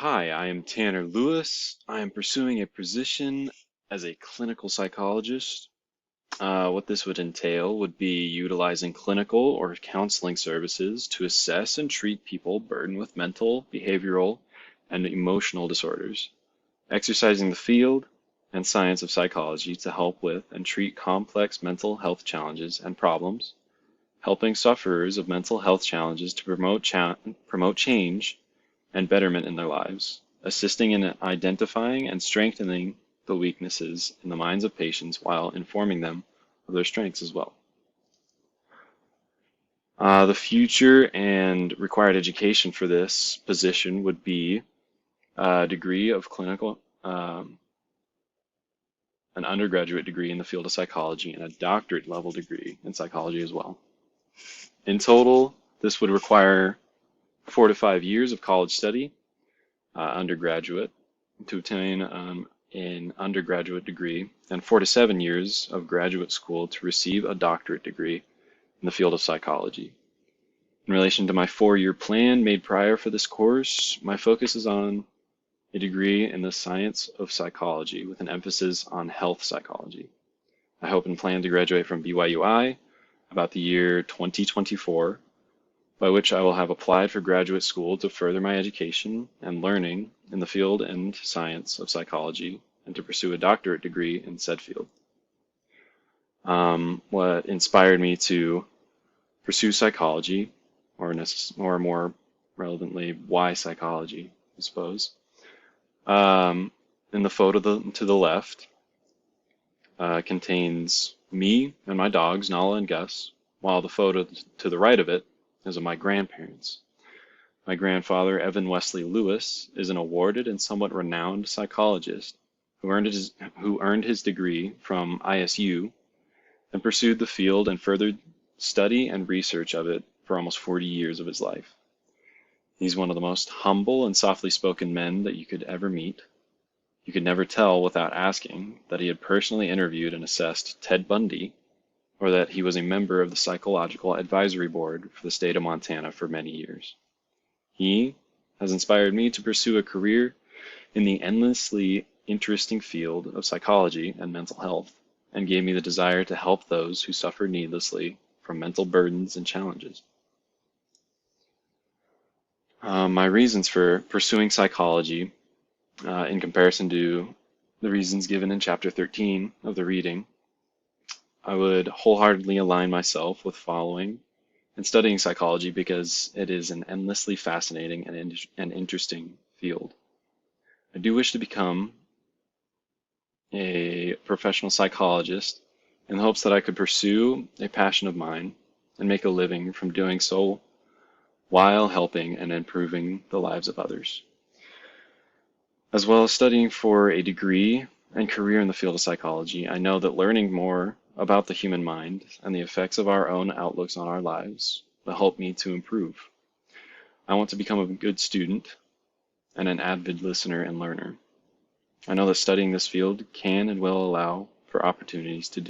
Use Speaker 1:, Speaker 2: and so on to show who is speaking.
Speaker 1: Hi, I am Tanner Lewis. I am pursuing a position as a clinical psychologist. What this would entail would be utilizing clinical or counseling services to assess and treat people burdened with mental, behavioral, and emotional disorders, exercising the field and science of psychology to help with and treat complex mental health challenges and problems, helping sufferers of mental health challenges to promote change and betterment in their lives, assisting in identifying and strengthening the weaknesses in the minds of patients while informing them of their strengths as well. The future and required education for this position would be a degree of clinical, an undergraduate degree in the field of psychology, and a doctorate level degree in psychology as well. In total, this would require 4 to 5 years of college study, undergraduate, to obtain an undergraduate degree, and 4 to 7 years of graduate school to receive a doctorate degree in the field of psychology. In relation to my 4-year plan made prior for this course, my focus is on a degree in the science of psychology with an emphasis on health psychology. I hope and plan to graduate from BYUI about the year 2024, by which I will have applied for graduate school to further my education and learning in the field and science of psychology and to pursue a doctorate degree in said field. What inspired me to pursue psychology, or more relevantly, why psychology, I suppose. In the photo to the left contains me and my dogs, Nala and Gus, while the photo to the right of it is of my grandparents. My grandfather, Evan Wesley Lewis, is an awarded and somewhat renowned psychologist who earned his degree from ISU and pursued the field and furthered study and research of it for almost 40 years of his life. He's one of the most humble and softly spoken men that you could ever meet. You could never tell without asking that he had personally interviewed and assessed Ted Bundy, or that he was a member of the Psychological Advisory Board for the state of Montana for many years. He has inspired me to pursue a career in the endlessly interesting field of psychology and mental health, and gave me the desire to help those who suffer needlessly from mental burdens and challenges. My reasons for pursuing psychology, in comparison to the reasons given in Chapter 13 of the reading, I would wholeheartedly align myself with following and studying psychology because it is an endlessly fascinating and interesting field. I do wish to become a professional psychologist in the hopes that I could pursue a passion of mine and make a living from doing so while helping and improving the lives of others. As well as studying for a degree and career in the field of psychology, I know that learning more about the human mind and the effects of our own outlooks on our lives will help me to improve. I want to become a good student and an avid listener and learner. I know that studying this field can and will allow for opportunities to